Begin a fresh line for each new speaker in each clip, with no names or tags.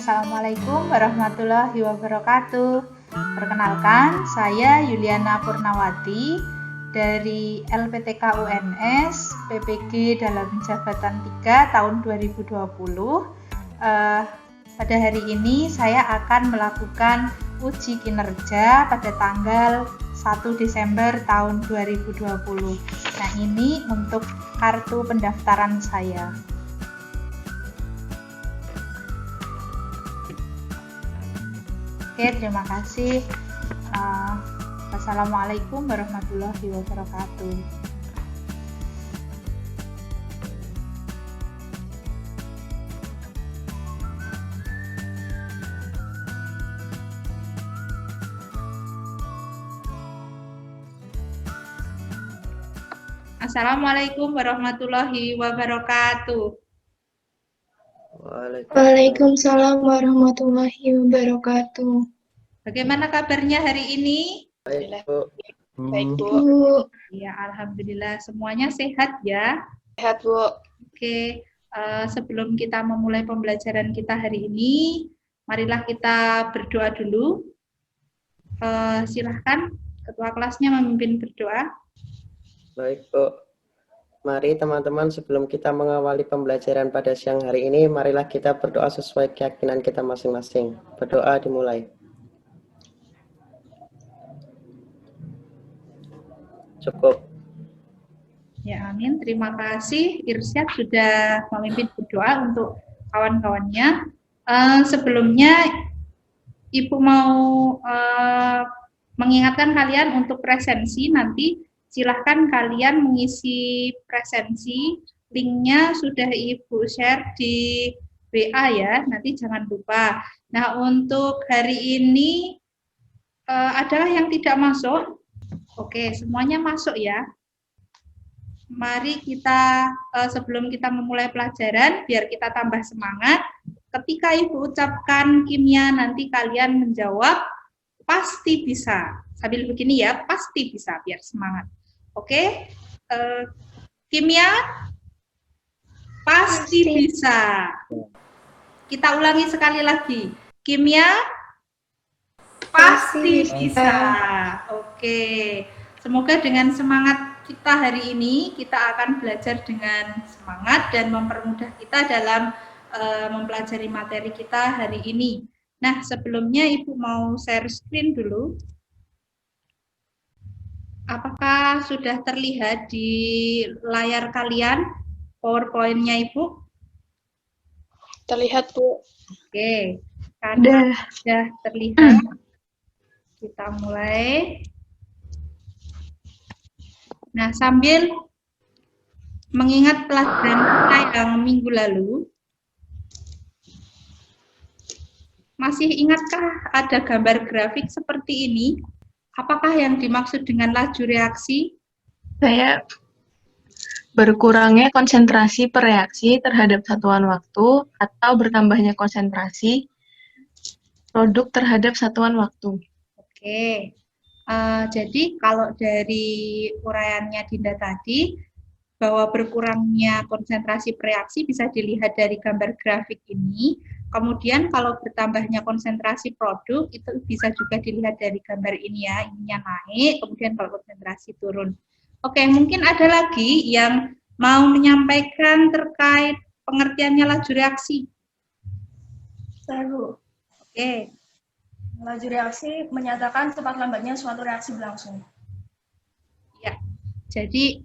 Assalamualaikum warahmatullahi wabarakatuh. Perkenalkan, saya Yuliana Purnawati dari LPTK UNS PPG dalam jabatan 3 tahun 2020. Pada hari ini saya akan melakukan uji kinerja pada tanggal 1 Desember tahun 2020. Nah, ini untuk kartu pendaftaran saya. Oke, terima kasih. Wassalamualaikum warahmatullahi wabarakatuh. Assalamualaikum warahmatullahi wabarakatuh.
Waalaikumsalam warahmatullahi wabarakatuh.
Bagaimana kabarnya hari ini?
Baik, Bu. Baik, Bu.
Ya, alhamdulillah semuanya sehat ya.
Sehat, Bu.
Oke, sebelum kita memulai pembelajaran kita hari ini, marilah kita berdoa dulu. Silahkan ketua kelasnya memimpin berdoa.
Baik, Bu. Mari teman-teman, sebelum kita mengawali pembelajaran pada siang hari ini, marilah kita berdoa sesuai keyakinan kita masing-masing. Berdoa dimulai. Cukup.
Ya, amin. Terima kasih Irsyad sudah memimpin berdoa untuk kawan-kawannya. Sebelumnya Ibu mau mengingatkan kalian untuk presensi. Nanti silahkan kalian mengisi presensi. Linknya sudah Ibu share di WA ya. Nanti jangan lupa. Nah, untuk hari ini adalah yang tidak masuk. Oke, semuanya masuk ya. Mari kita, sebelum kita memulai pelajaran, biar kita tambah semangat. Ketika Ibu ucapkan kimia, nanti kalian menjawab, pasti bisa. Sambil begini ya, pasti bisa, biar semangat. Oke? Kimia, pasti bisa. Kita ulangi sekali lagi. Kimia, pasti bisa. Oke. Semoga dengan semangat kita hari ini, kita akan belajar dengan semangat dan mempermudah kita dalam mempelajari materi kita hari ini. Nah, sebelumnya Ibu mau share screen dulu. Apakah sudah terlihat di layar kalian PowerPoint-nya Ibu?
Terlihat, Bu.
Oke, karena sudah terlihat, kita mulai. Nah, sambil mengingat pelajaran kita yang minggu lalu, masih ingatkah ada gambar grafik seperti ini? Apakah yang dimaksud dengan laju reaksi?
Saya berkurangnya konsentrasi per reaksi terhadap satuan waktu atau bertambahnya konsentrasi produk terhadap satuan waktu.
Oke. Jadi kalau dari uraiannya Dinda tadi, bahwa berkurangnya konsentrasi reaksi bisa dilihat dari gambar grafik ini. Kemudian kalau bertambahnya konsentrasi produk, itu bisa juga dilihat dari gambar ini ya, ininya naik, kemudian kalau konsentrasi turun. Oke, mungkin ada lagi yang mau menyampaikan terkait pengertiannya laju reaksi.
Lalu,
Oke.
laju reaksi menyatakan cepat lambatnya suatu reaksi berlangsung.
Ya, jadi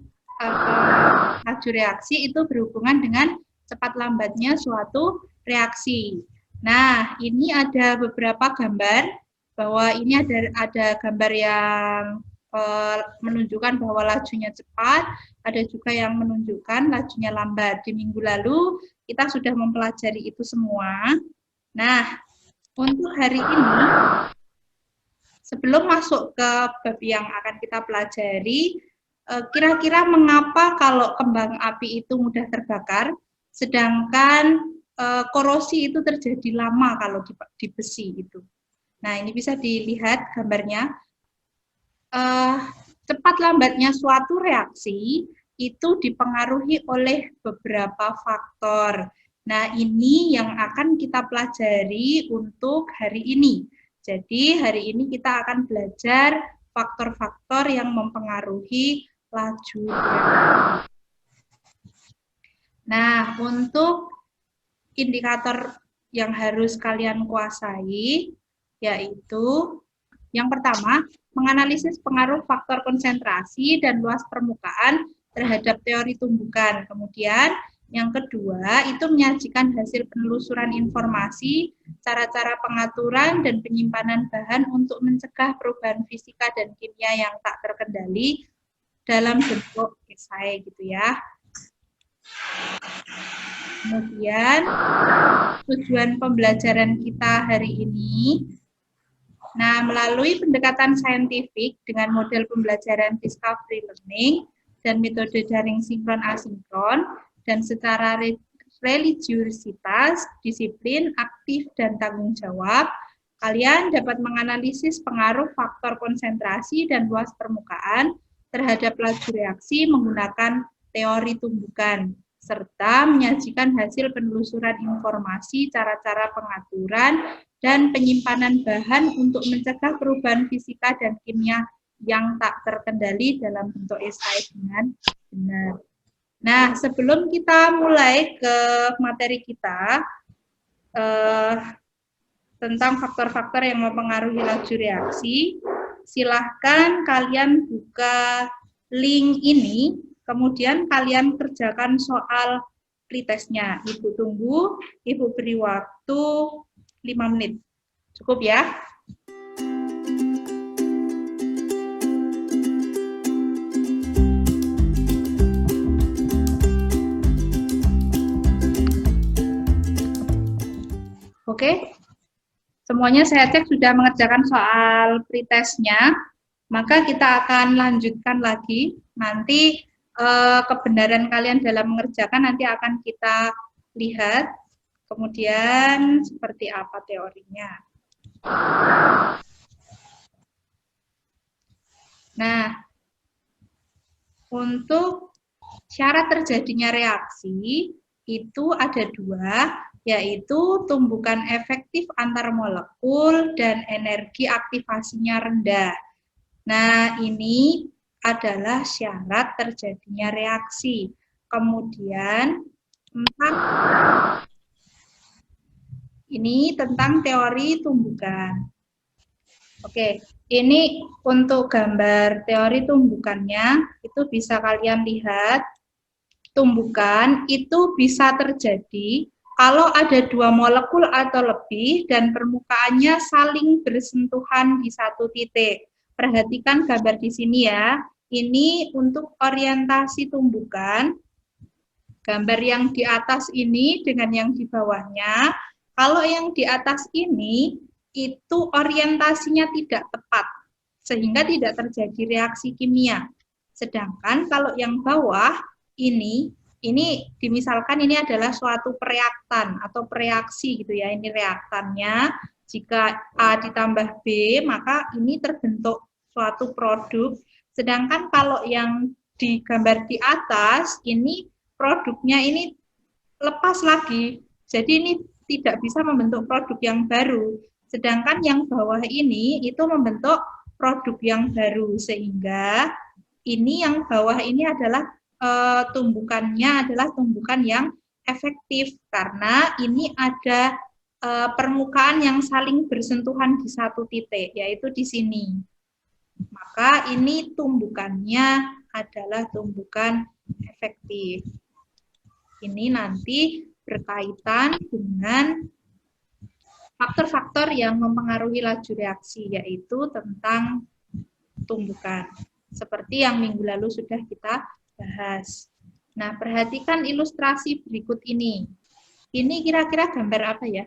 laju reaksi itu berhubungan dengan cepat lambatnya suatu reaksi. Nah, ini ada beberapa gambar bahwa ini ada gambar yang menunjukkan bahwa lajunya cepat, ada juga yang menunjukkan lajunya lambat. Di minggu lalu kita sudah mempelajari itu semua. Nah, untuk hari ini, sebelum masuk ke bab yang akan kita pelajari, kira-kira mengapa kalau kembang api itu mudah terbakar, sedangkan korosi itu terjadi lama kalau di besi itu. Nah, ini bisa dilihat gambarnya. Cepat lambatnya suatu reaksi itu dipengaruhi oleh beberapa faktor. Nah, ini yang akan kita pelajari untuk hari ini. Jadi, hari ini kita akan belajar faktor-faktor yang mempengaruhi laju reaksi. Nah, untuk indikator yang harus kalian kuasai, yaitu yang pertama, menganalisis pengaruh faktor konsentrasi dan luas permukaan terhadap teori tumbukan. Kemudian, yang kedua, itu menyajikan hasil penelusuran informasi, cara-cara pengaturan dan penyimpanan bahan untuk mencegah perubahan fisika dan kimia yang tak terkendali dalam bentuk esai gitu ya. Kemudian, tujuan pembelajaran kita hari ini, nah, melalui pendekatan saintifik dengan model pembelajaran discovery learning dan metode daring sinkron asinkron, dan secara religiusitas, disiplin, aktif, dan tanggung jawab, kalian dapat menganalisis pengaruh faktor konsentrasi dan luas permukaan terhadap laju reaksi menggunakan teori tumbukan, serta menyajikan hasil penelusuran informasi, cara-cara pengaturan, dan penyimpanan bahan untuk mencegah perubahan fisika dan kimia yang tak terkendali dalam bentuk esai dengan benar. Nah, sebelum kita mulai ke materi kita tentang faktor-faktor yang mempengaruhi laju reaksi, silahkan kalian buka link ini, kemudian kalian kerjakan soal pretestnya. Ibu tunggu, Ibu beri waktu 5 menit. Cukup ya? Oke, semuanya saya cek sudah mengerjakan soal pretestnya, maka kita akan lanjutkan lagi. Nanti kebenaran kalian dalam mengerjakan nanti akan kita lihat, kemudian seperti apa teorinya. Nah, untuk syarat terjadinya reaksi itu ada dua, yaitu tumbukan efektif antar molekul dan energi aktivasinya rendah. Nah, ini adalah syarat terjadinya reaksi. Kemudian, ini tentang teori tumbukan. Oke, ini untuk gambar teori tumbukannya, itu bisa kalian lihat. Tumbukan itu bisa terjadi kalau ada dua molekul atau lebih dan permukaannya saling bersentuhan di satu titik. Perhatikan gambar di sini ya. Ini untuk orientasi tumbukan. Gambar yang di atas ini dengan yang di bawahnya. Kalau yang di atas ini itu orientasinya tidak tepat sehingga tidak terjadi reaksi kimia. Sedangkan kalau yang bawah ini dimisalkan ini adalah suatu pereaktan atau pereaksi gitu ya, ini reaktannya. Jika A ditambah B, maka ini terbentuk suatu produk. Sedangkan kalau yang digambar di atas, ini produknya ini lepas lagi. Jadi ini tidak bisa membentuk produk yang baru. Sedangkan yang bawah ini itu membentuk produk yang baru. Sehingga ini yang bawah ini adalah tumbukannya adalah tumbukan yang efektif karena ini ada permukaan yang saling bersentuhan di satu titik, yaitu di sini. Maka ini tumbukannya adalah tumbukan efektif. Ini nanti berkaitan dengan faktor-faktor yang mempengaruhi laju reaksi, yaitu tentang tumbukan. Seperti yang minggu lalu sudah kita bahas. Nah, perhatikan ilustrasi berikut ini. Ini kira-kira gambar apa ya?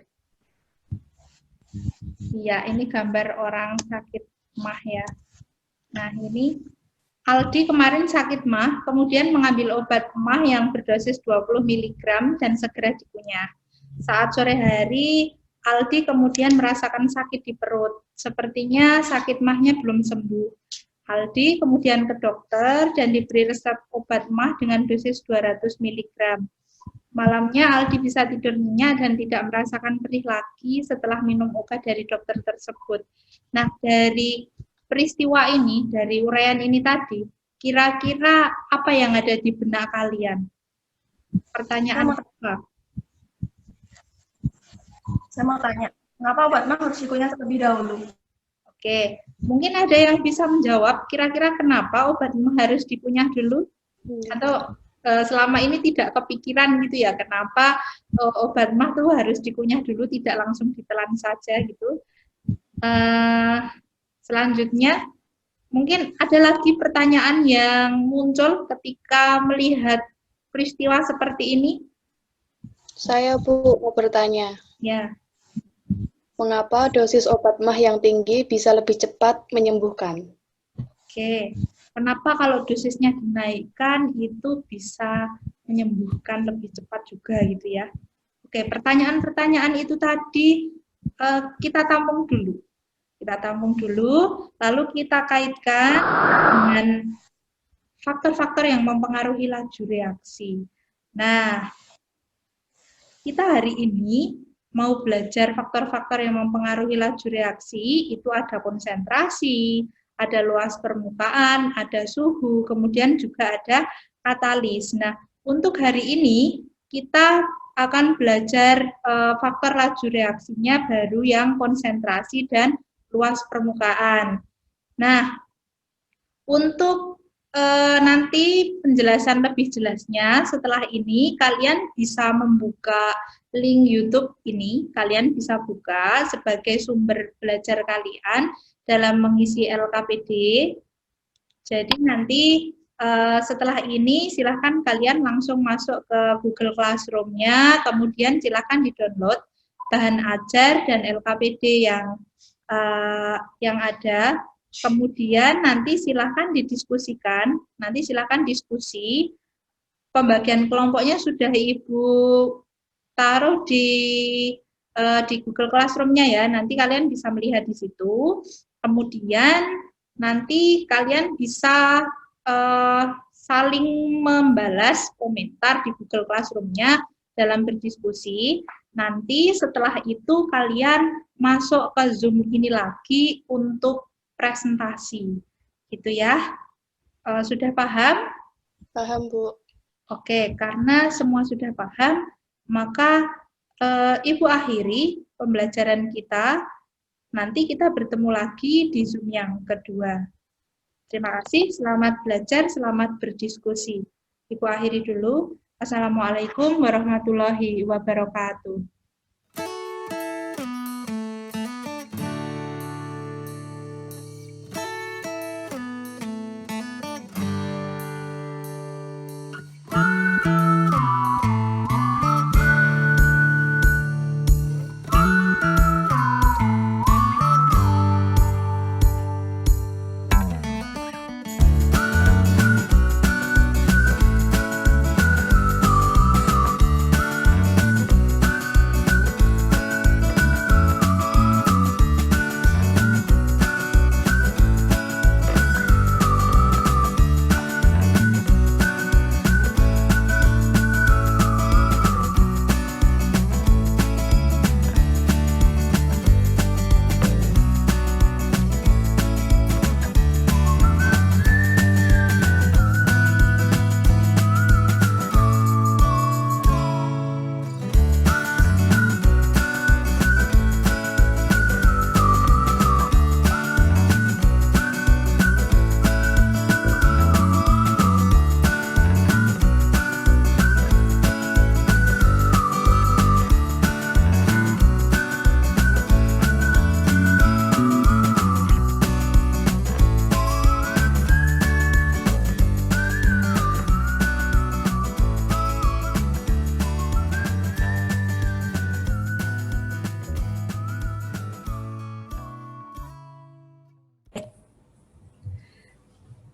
Iya, ini gambar orang sakit MAH ya. Nah, ini Aldi kemarin sakit MAH, kemudian mengambil obat MAH yang berdosis 20 mg dan segera dikunyah. Saat sore hari, Aldi kemudian merasakan sakit di perut. Sepertinya sakit MAH-nya belum sembuh. Aldi kemudian ke dokter dan diberi resep obat MAH dengan dosis 200 mg. Malamnya Aldi bisa tidur nyenyak dan tidak merasakan perih lagi setelah minum obat dari dokter tersebut. Nah, dari peristiwa ini, dari uraian ini tadi, kira-kira apa yang ada di benak kalian? Pertanyaan apa?
Saya mau tanya, mengapa obat mah harus dikunyah terlebih dahulu?
Oke, mungkin ada yang bisa menjawab kira-kira kenapa obat mah harus dikunyah dulu? Atau selama ini tidak kepikiran gitu ya, kenapa obat mah tuh harus dikunyah dulu, tidak langsung ditelan saja gitu. Selanjutnya, mungkin ada lagi pertanyaan yang muncul ketika melihat peristiwa seperti ini?
Saya, Bu, mau bertanya.
Ya.
Mengapa dosis obat mah yang tinggi bisa lebih cepat menyembuhkan?
Oke, kenapa kalau dosisnya dinaikkan itu bisa menyembuhkan lebih cepat juga gitu ya? Oke, pertanyaan-pertanyaan itu tadi kita tampung dulu. Kita tampung dulu, lalu kita kaitkan dengan faktor-faktor yang mempengaruhi laju reaksi. Nah, kita hari ini mau belajar faktor-faktor yang mempengaruhi laju reaksi, itu ada konsentrasi, ada luas permukaan, ada suhu, kemudian juga ada katalis. Nah, untuk hari ini kita akan belajar faktor laju reaksinya baru yang konsentrasi dan luas permukaan. Nah, untuk nanti penjelasan lebih jelasnya setelah ini kalian bisa membuka link YouTube ini, kalian bisa buka sebagai sumber belajar kalian dalam mengisi LKPD. Jadi nanti setelah ini silahkan kalian langsung masuk ke Google Classroom-nya, kemudian silahkan di-download bahan ajar dan LKPD yang ada. Kemudian nanti silahkan didiskusikan, nanti silahkan diskusi. Pembagian kelompoknya sudah Ibu taruh di Google Classroom-nya ya, nanti kalian bisa melihat di situ. Kemudian nanti kalian bisa saling membalas komentar di Google Classroom-nya dalam berdiskusi. Nanti setelah itu kalian masuk ke Zoom ini lagi untuk presentasi, gitu ya. Sudah paham?
Paham, Bu.
Oke, karena semua sudah paham, maka Ibu akhiri pembelajaran kita. Nanti kita bertemu lagi di Zoom yang kedua. Terima kasih, selamat belajar, selamat berdiskusi. Ibu akhiri dulu. Assalamualaikum warahmatullahi wabarakatuh.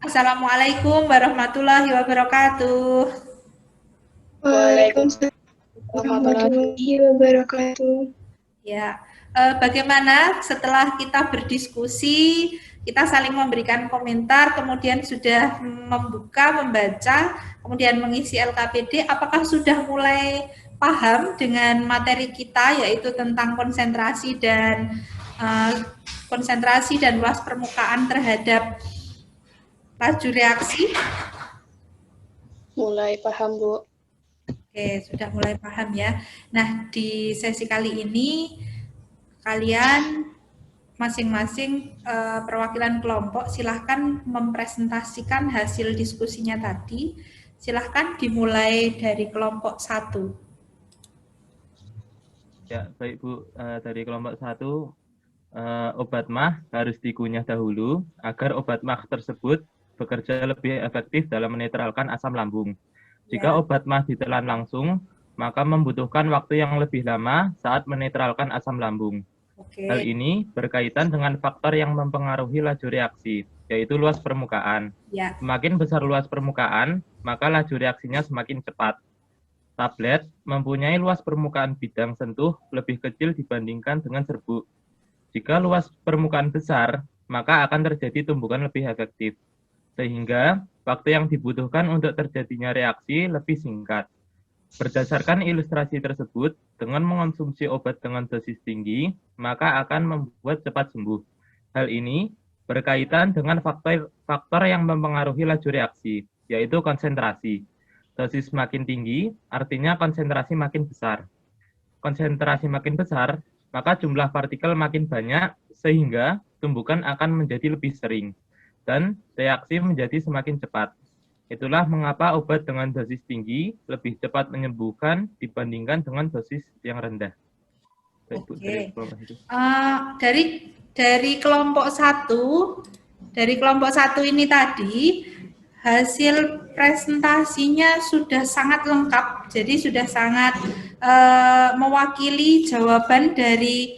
Assalamualaikum warahmatullahi wabarakatuh.
Waalaikumsalam warahmatullahi wabarakatuh.
Ya, bagaimana setelah kita berdiskusi, kita saling memberikan komentar, kemudian sudah membaca, kemudian mengisi LKPD, apakah sudah mulai paham dengan materi kita, yaitu tentang konsentrasi dan luas permukaan terhadap laju reaksi?
Mulai paham, Bu.
Oke, sudah mulai paham ya. Nah, di sesi kali ini kalian masing-masing perwakilan kelompok silahkan mempresentasikan hasil diskusinya tadi. Silahkan dimulai dari kelompok 1.
Ya, baik Bu. Dari kelompok 1, obat MAH harus dikunyah dahulu agar obat MAH tersebut bekerja lebih efektif dalam menetralkan asam lambung. Jika obat MAH ditelan langsung, maka membutuhkan waktu yang lebih lama saat menetralkan asam lambung.
Oke.
Hal ini berkaitan dengan faktor yang mempengaruhi laju reaksi, yaitu luas permukaan.
Ya.
Semakin besar luas permukaan, maka laju reaksinya semakin cepat. Tablet mempunyai luas permukaan bidang sentuh lebih kecil dibandingkan dengan serbuk. Jika luas permukaan besar, maka akan terjadi tumbukan lebih efektif. Sehingga waktu yang dibutuhkan untuk terjadinya reaksi lebih singkat. Berdasarkan ilustrasi tersebut, dengan mengonsumsi obat dengan dosis tinggi, maka akan membuat cepat sembuh. Hal ini berkaitan dengan faktor yang mempengaruhi laju reaksi, yaitu konsentrasi. Dosis makin tinggi, artinya konsentrasi makin besar. Konsentrasi makin besar, maka jumlah partikel makin banyak, sehingga tumbukan akan menjadi lebih sering, dan reaksi menjadi semakin cepat. Itulah mengapa obat dengan dosis tinggi lebih cepat menyembuhkan dibandingkan dengan dosis yang rendah.
Oke. Dari kelompok 1 ini tadi hasil presentasinya sudah sangat lengkap, jadi sudah sangat mewakili jawaban dari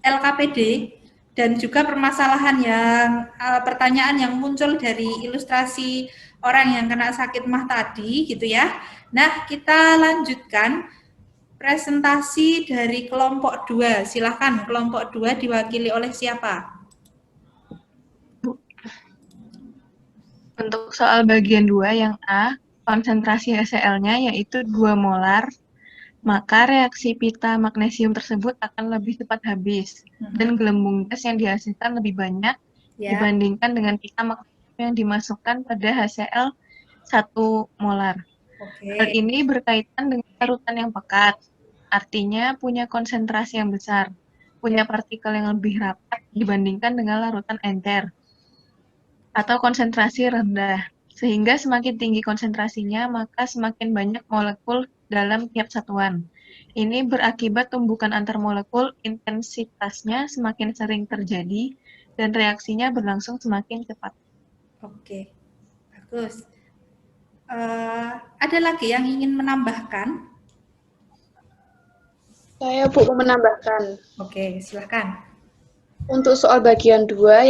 LKPD dan juga permasalahan pertanyaan yang muncul dari ilustrasi orang yang kena sakit MAH tadi, gitu ya. Nah, kita lanjutkan presentasi dari kelompok 2. Silakan kelompok 2 diwakili oleh siapa?
Untuk soal bagian 2 yang A, konsentrasi HCl-nya yaitu 2 molar, maka reaksi pita magnesium tersebut akan lebih cepat habis dan gelembung gas yang dihasilkan lebih banyak dibandingkan dengan pita magnesium yang dimasukkan pada HCl 1 molar. Hal ini berkaitan dengan larutan yang pekat, artinya punya konsentrasi yang besar, punya partikel yang lebih rapat dibandingkan dengan larutan encer atau konsentrasi rendah. Sehingga semakin tinggi konsentrasinya, maka semakin banyak molekul dalam tiap satuan. Ini berakibat tumbukan antar molekul intensitasnya semakin sering terjadi dan reaksinya berlangsung semakin cepat.
Oke, bagus. Ada lagi yang ingin menambahkan?
Saya Bu mau menambahkan.
Oke, silakan.
Untuk soal bagian 2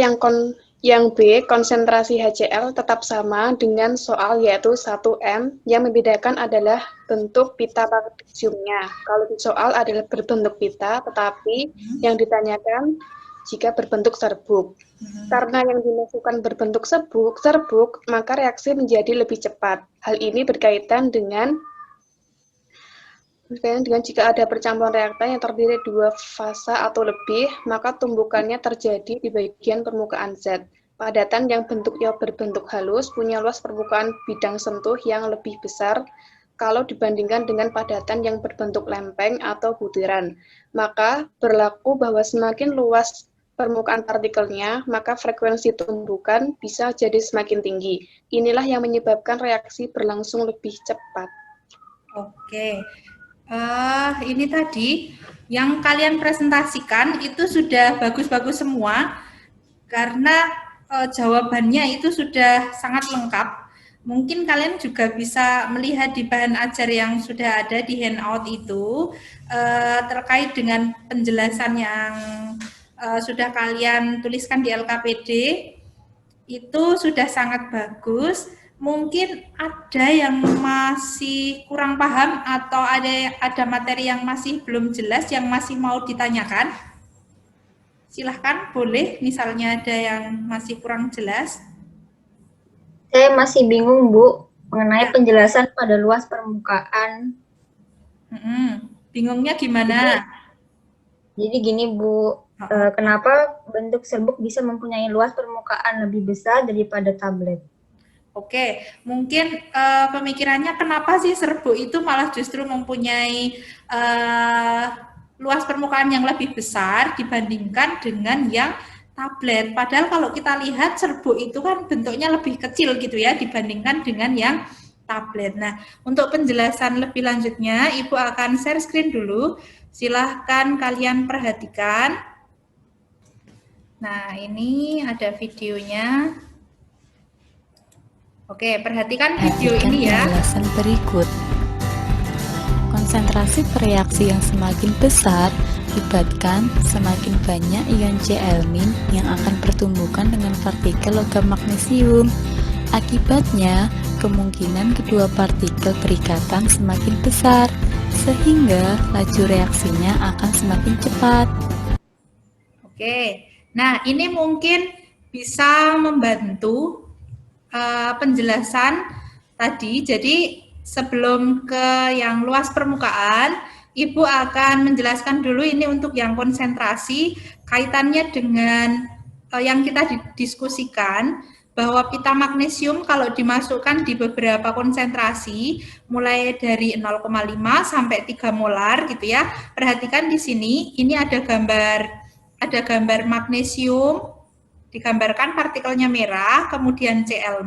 yang B, konsentrasi HCl tetap sama dengan soal yaitu 1M, yang membedakan adalah bentuk pita magnesiumnya. Kalau di soal adalah berbentuk pita, tetapi yang ditanyakan jika berbentuk serbuk. Karena yang dimasukkan berbentuk serbuk, maka reaksi menjadi lebih cepat. Hal ini berkaitan dengan jika ada percampuran reaktan yang terdiri 2 fasa atau lebih, maka tumbukannya terjadi di bagian permukaan Z. Padatan yang bentuknya berbentuk halus punya luas permukaan bidang sentuh yang lebih besar kalau dibandingkan dengan padatan yang berbentuk lempeng atau butiran. Maka berlaku bahwa semakin luas permukaan partikelnya, maka frekuensi tumbukan bisa jadi semakin tinggi. Inilah yang menyebabkan reaksi berlangsung lebih cepat.
Oke. Ini tadi yang kalian presentasikan itu sudah bagus-bagus semua karena jawabannya itu sudah sangat lengkap. Mungkin kalian juga bisa melihat di bahan ajar yang sudah ada di handout itu terkait dengan penjelasan yang sudah kalian tuliskan di LKPD itu sudah sangat bagus. Mungkin ada yang masih kurang paham atau ada materi yang masih belum jelas yang masih mau ditanyakan? Silahkan, boleh. Misalnya ada yang masih kurang jelas.
Saya masih bingung, Bu, mengenai penjelasan pada luas permukaan.
Bingungnya gimana?
Jadi gini, Bu, kenapa bentuk serbuk bisa mempunyai luas permukaan lebih besar daripada tablet?
Oke, mungkin pemikirannya kenapa sih serbuk itu malah justru mempunyai luas permukaan yang lebih besar dibandingkan dengan yang tablet. Padahal kalau kita lihat serbuk itu kan bentuknya lebih kecil gitu ya dibandingkan dengan yang tablet. Nah, untuk penjelasan lebih lanjutnya, Ibu akan share screen dulu. Silahkan kalian perhatikan. Nah, ini ada videonya. Oke, perhatikan video ini ya.
Penjelasan berikut. Konsentrasi reaksi yang semakin besar akibatkan semakin banyak ion Cl- yang akan pertumbukan dengan partikel logam magnesium. Akibatnya, kemungkinan kedua partikel berikatan semakin besar, sehingga laju reaksinya akan semakin cepat.
Oke, nah ini mungkin bisa membantu penjelasan tadi. Jadi sebelum ke yang luas permukaan, Ibu akan menjelaskan dulu ini untuk yang konsentrasi, kaitannya dengan yang kita diskusikan, bahwa pita magnesium kalau dimasukkan di beberapa konsentrasi, mulai dari 0,5 sampai 3 molar gitu ya. Perhatikan di sini, ini ada gambar magnesium, digambarkan partikelnya merah, kemudian Cl-,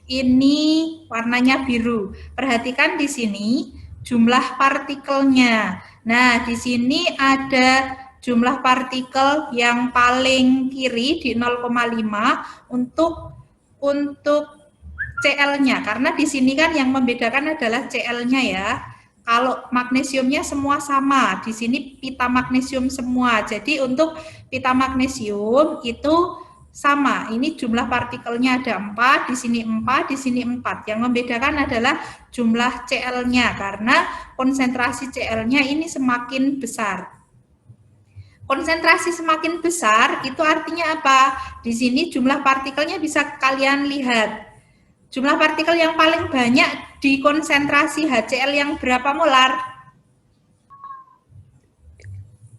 ini warnanya biru. Perhatikan di sini jumlah partikelnya. Nah, di sini ada jumlah partikel yang paling kiri di 0,5 untuk Cl-nya, karena di sini kan yang membedakan adalah Cl-nya ya. Kalau magnesiumnya semua sama, di sini pita magnesium semua. Jadi untuk pita magnesium itu sama. Ini jumlah partikelnya ada 4, di sini 4, di sini 4. Yang membedakan adalah jumlah Cl-nya karena konsentrasi Cl-nya ini semakin besar. Konsentrasi semakin besar itu artinya apa? Di sini jumlah partikelnya bisa kalian lihat. Jumlah partikel yang paling banyak di konsentrasi HCl yang berapa molar?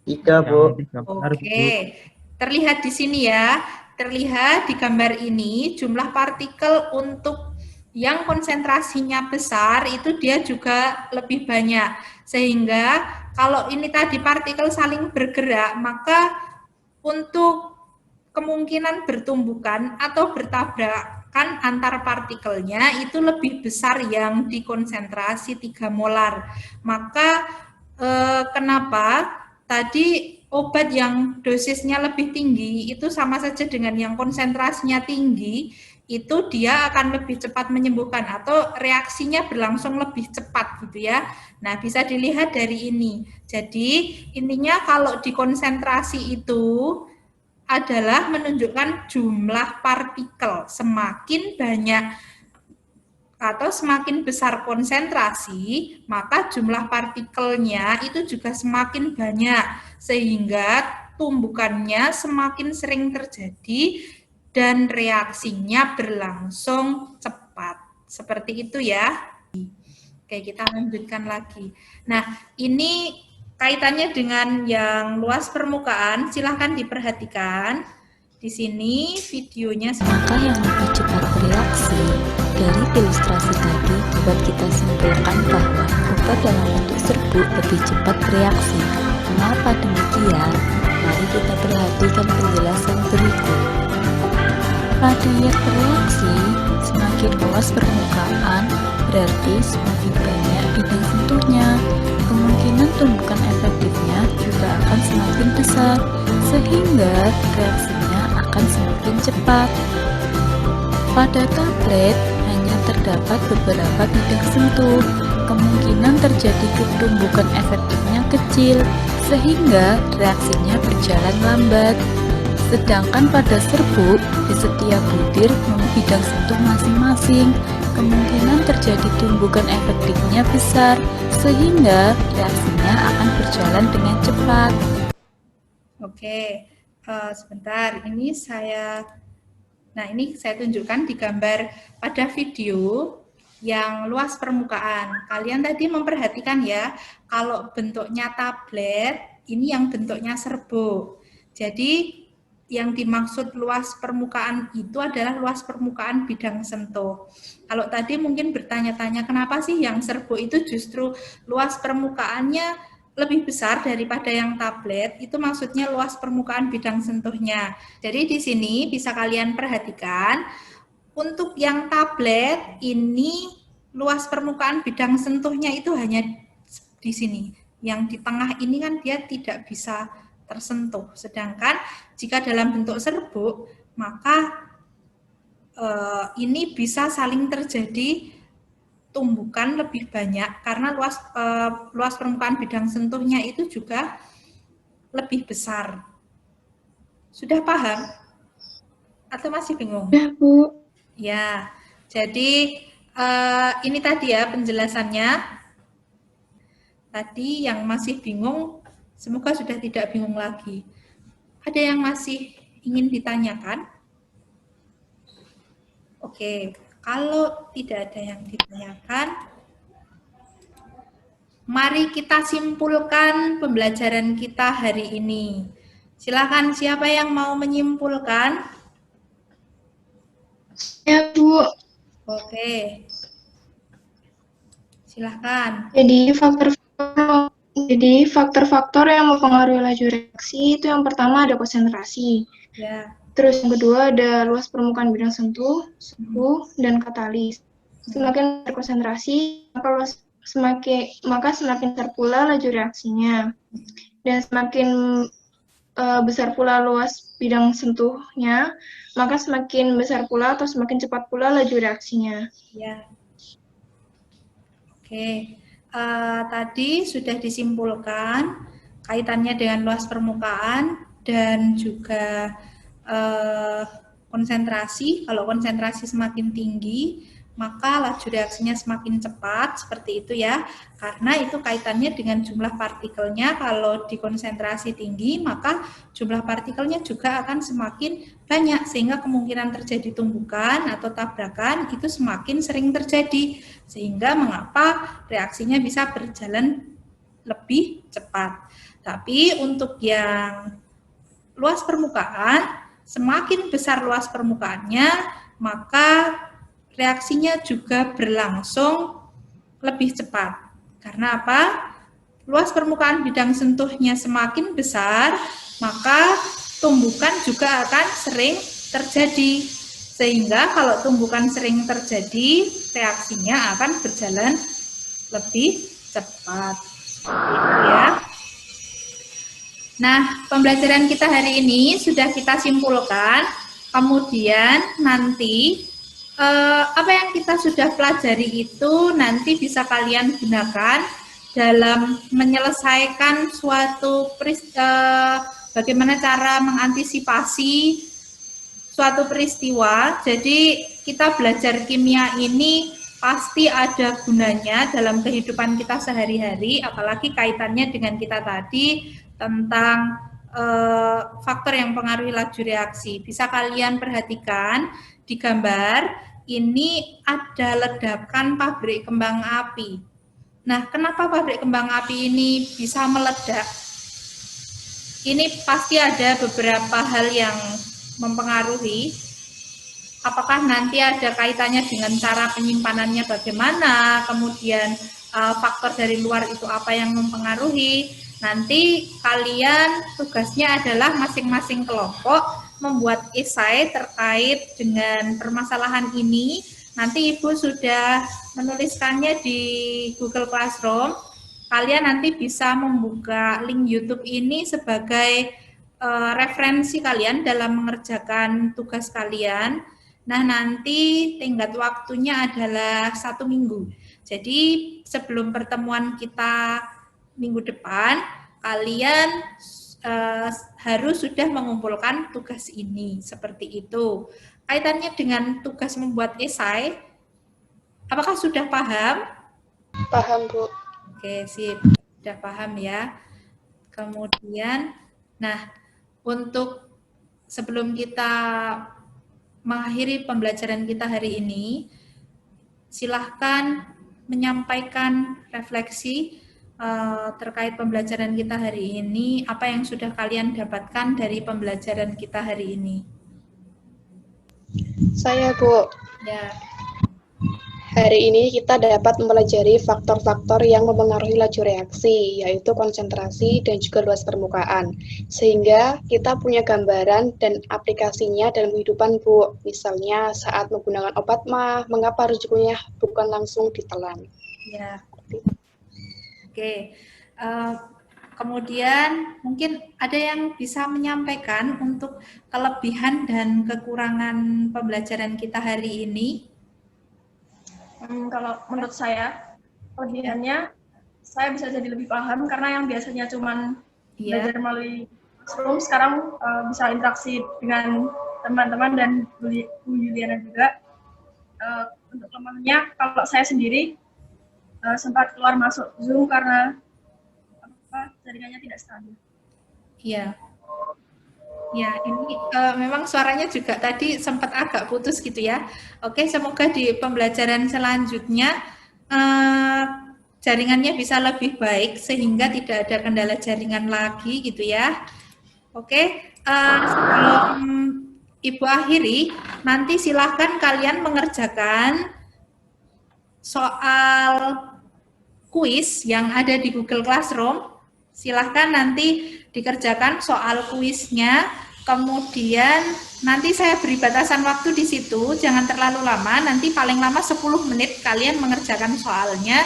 3, Bu.
Oke, terlihat di sini ya. Terlihat di gambar ini jumlah partikel untuk yang konsentrasinya besar itu dia juga lebih banyak. Sehingga kalau ini tadi partikel saling bergerak, maka untuk kemungkinan bertumbukan atau bertabrakan antar partikelnya itu lebih besar yang di konsentrasi 3 molar. Maka kenapa tadi obat yang dosisnya lebih tinggi itu sama saja dengan yang konsentrasinya tinggi, itu dia akan lebih cepat menyembuhkan atau reaksinya berlangsung lebih cepat gitu ya. Nah, bisa dilihat dari ini. Jadi, intinya kalau di konsentrasi itu adalah menunjukkan jumlah partikel. Semakin banyak atau semakin besar konsentrasi, maka jumlah partikelnya itu juga semakin banyak, sehingga tumbukannya semakin sering terjadi dan reaksinya berlangsung cepat. Seperti itu ya. Oke, kita lanjutkan lagi. Nah, ini kaitannya dengan yang luas permukaan, silahkan diperhatikan. Di sini videonya.
Maka yang lebih cepat bereaksi dari ilustrasi tadi dapat kita simpulkan bahwa obat dalam bentuk serbuk lebih cepat bereaksi. Mengapa demikian? Mari kita perhatikan penjelasan berikut. Pada bereaksi, semakin luas permukaan berarti semakin banyak bidang sentuhnya. Kemungkinan tumbukan efektifnya juga akan semakin besar, sehingga reaksinya akan semakin cepat. Pada tablet hanya terdapat beberapa bidang sentuh, kemungkinan terjadi tumbukan efektifnya kecil, sehingga reaksinya berjalan lambat. Sedangkan pada serbuk, di setiap butir bidang sentuh masing-masing, kemungkinan terjadi tumbukan efektifnya besar, sehingga reaksinya akan berjalan dengan cepat.
Oke, Sebentar, ini saya tunjukkan di gambar pada video yang luas permukaan. Kalian tadi memperhatikan ya, kalau bentuknya tablet, ini yang bentuknya serbuk. Jadi yang dimaksud luas permukaan itu adalah luas permukaan bidang sentuh. Kalau tadi mungkin bertanya-tanya kenapa sih yang serbuk itu justru luas permukaannya lebih besar daripada yang tablet, itu maksudnya luas permukaan bidang sentuhnya. Jadi di sini bisa kalian perhatikan, untuk yang tablet ini luas permukaan bidang sentuhnya itu hanya di sini. Yang di tengah ini kan dia tidak bisa tersentuh. Sedangkan jika dalam bentuk serbuk, maka ini bisa saling terjadi tumbukan lebih banyak karena luas permukaan bidang sentuhnya itu juga lebih besar. Sudah paham? Atau masih bingung?
Ya, Bu.
Ya, jadi ini tadi ya penjelasannya. Tadi yang masih bingung, semoga sudah tidak bingung lagi. Ada yang masih ingin ditanyakan? Oke, kalau tidak ada yang ditanyakan, mari kita simpulkan pembelajaran kita hari ini. Silakan, siapa yang mau menyimpulkan?
Ya, Bu.
Oke. Silakan.
Jadi faktor-faktor yang mempengaruhi laju reaksi itu yang pertama ada konsentrasi.
Ya.
Terus yang kedua ada luas permukaan bidang sentuh, suhu, dan katalis. Semakin berkonsentrasi, maka semakin besar pula laju reaksinya. Dan semakin besar pula luas bidang sentuhnya, maka semakin besar pula atau semakin cepat pula laju reaksinya.
Ya. Oke, tadi sudah disimpulkan kaitannya dengan luas permukaan dan juga konsentrasi. Kalau konsentrasi semakin tinggi, maka laju reaksinya semakin cepat, seperti itu ya. Karena itu kaitannya dengan jumlah partikelnya. Kalau di konsentrasi tinggi, maka jumlah partikelnya juga akan semakin banyak, sehingga kemungkinan terjadi tumbukan atau tabrakan itu semakin sering terjadi. Sehingga mengapa reaksinya bisa berjalan lebih cepat. Tapi untuk yang luas permukaan, semakin besar luas permukaannya, maka reaksinya juga berlangsung lebih cepat. Karena apa? Luas permukaan bidang sentuhnya semakin besar, maka tumbukan juga akan sering terjadi. Sehingga kalau tumbukan sering terjadi, reaksinya akan berjalan lebih cepat. Itu ya. Nah, pembelajaran kita hari ini sudah kita simpulkan. Kemudian nanti apa yang kita sudah pelajari itu nanti bisa kalian gunakan dalam menyelesaikan suatu bagaimana cara mengantisipasi suatu peristiwa. Jadi kita belajar kimia ini pasti ada gunanya dalam kehidupan kita sehari-hari, apalagi kaitannya dengan kita tadi tentang faktor yang mempengaruhi laju reaksi. Bisa kalian perhatikan di gambar, ini ada ledakan pabrik kembang api. Nah, kenapa pabrik kembang api ini bisa meledak? Ini pasti ada beberapa hal yang mempengaruhi. Apakah nanti ada kaitannya dengan cara penyimpanannya bagaimana, kemudian faktor dari luar itu apa yang mempengaruhi. Nanti kalian tugasnya adalah masing-masing kelompok membuat esai terkait dengan permasalahan ini. Nanti Ibu sudah menuliskannya di Google Classroom. Kalian nanti bisa membuka link YouTube ini sebagai referensi kalian dalam mengerjakan tugas kalian. Nah, nanti tenggat waktunya adalah 1 minggu. Jadi sebelum pertemuan kita minggu depan, kalian harus sudah mengumpulkan tugas ini, seperti itu. Kaitannya dengan tugas membuat esai, apakah sudah paham?
Paham, Bu.
Oke, sip. Sudah paham ya. Kemudian, nah, untuk sebelum kita mengakhiri pembelajaran kita hari ini, silahkan menyampaikan refleksi terkait pembelajaran kita hari ini, apa yang sudah kalian dapatkan dari pembelajaran kita hari ini.
Saya, Bu.
Ya.
Hari ini kita dapat mempelajari faktor-faktor yang mempengaruhi laju reaksi, yaitu konsentrasi dan juga luas permukaan. Sehingga kita punya gambaran dan aplikasinya dalam kehidupan, Bu. Misalnya saat menggunakan obat mah, mengapa rujukannya bukan langsung ditelan.
Ya. Oke. Kemudian mungkin ada yang bisa menyampaikan untuk kelebihan dan kekurangan pembelajaran kita hari ini.
Kalau menurut saya, kelebihannya saya bisa jadi lebih paham karena yang biasanya cuman belajar melalui classroom, sekarang bisa interaksi dengan teman-teman dan Bu Yuliana juga. Untuk kelemahannya, kalau saya sendiri sempat keluar masuk Zoom karena jaringannya tidak stabil.
Iya. Ya, ini memang suaranya juga tadi sempat agak putus gitu ya. Oke, semoga di pembelajaran selanjutnya jaringannya bisa lebih baik sehingga tidak ada kendala jaringan lagi gitu ya. Oke, sebelum Ibu akhiri, nanti silahkan kalian mengerjakan soal kuis yang ada di Google Classroom. Silahkan nanti dikerjakan soal kuisnya, kemudian nanti saya beri batasan waktu di situ, jangan terlalu lama, nanti paling lama 10 menit kalian mengerjakan soalnya.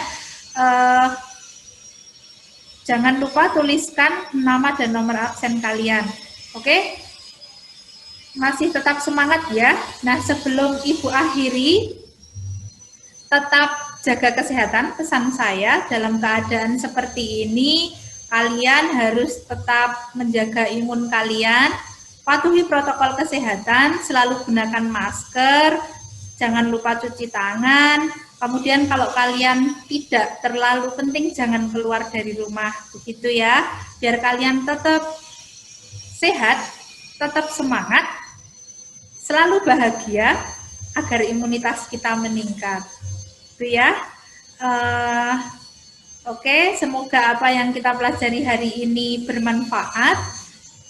Jangan lupa tuliskan nama dan nomor absen kalian, oke? Masih tetap semangat ya. Nah, sebelum Ibu akhiri, tetap jaga kesehatan, pesan saya dalam keadaan seperti ini, kalian harus tetap menjaga imun kalian, patuhi protokol kesehatan, selalu gunakan masker, jangan lupa cuci tangan, kemudian kalau kalian tidak terlalu penting, jangan keluar dari rumah, begitu ya, biar kalian tetap sehat, tetap semangat, selalu bahagia, agar imunitas kita meningkat, itu ya. Oke, semoga apa yang kita pelajari hari ini bermanfaat.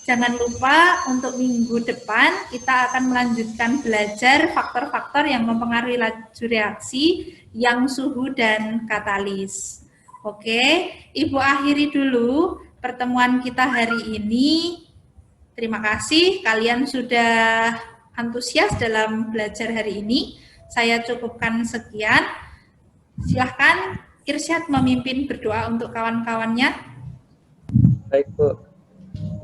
Jangan lupa untuk minggu depan kita akan melanjutkan belajar faktor-faktor yang mempengaruhi laju reaksi, yang suhu dan katalis. Oke, Ibu akhiri dulu pertemuan kita hari ini. Terima kasih kalian sudah antusias dalam belajar hari ini. Saya cukupkan sekian. Silahkan Irsyad memimpin berdoa untuk kawan-kawannya.
Baik, Bu.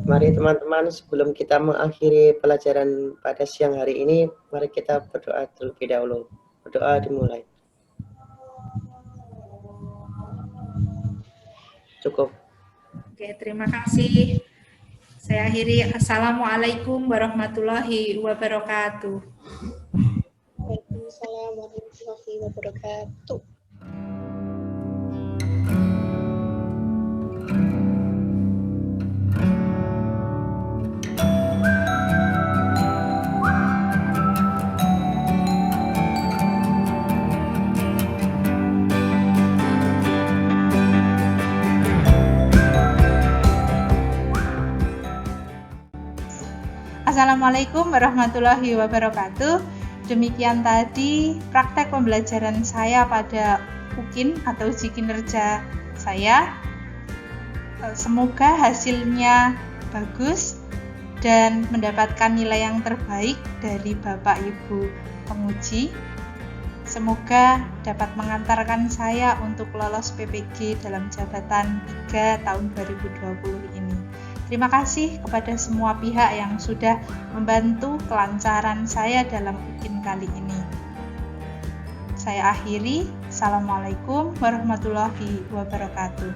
Mari teman-teman, sebelum kita mengakhiri pelajaran pada siang hari ini, mari kita berdoa terlebih dahulu. Berdoa dimulai. Cukup.
Oke, terima kasih. Saya akhiri. Assalamualaikum warahmatullahi wabarakatuh.
Waalaikumsalam warahmatullahi wabarakatuh.
Assalamualaikum warahmatullahi wabarakatuh. Demikian tadi praktek pembelajaran saya pada UKIN atau uji kinerja saya. Semoga hasilnya bagus dan mendapatkan nilai yang terbaik dari Bapak Ibu penguji. Semoga dapat mengantarkan saya untuk lolos PPG dalam jabatan 3 tahun 2020 ini. Terima kasih kepada semua pihak yang sudah membantu kelancaran saya dalam UKIN kali ini. Saya akhiri. Assalamualaikum warahmatullahi wabarakatuh.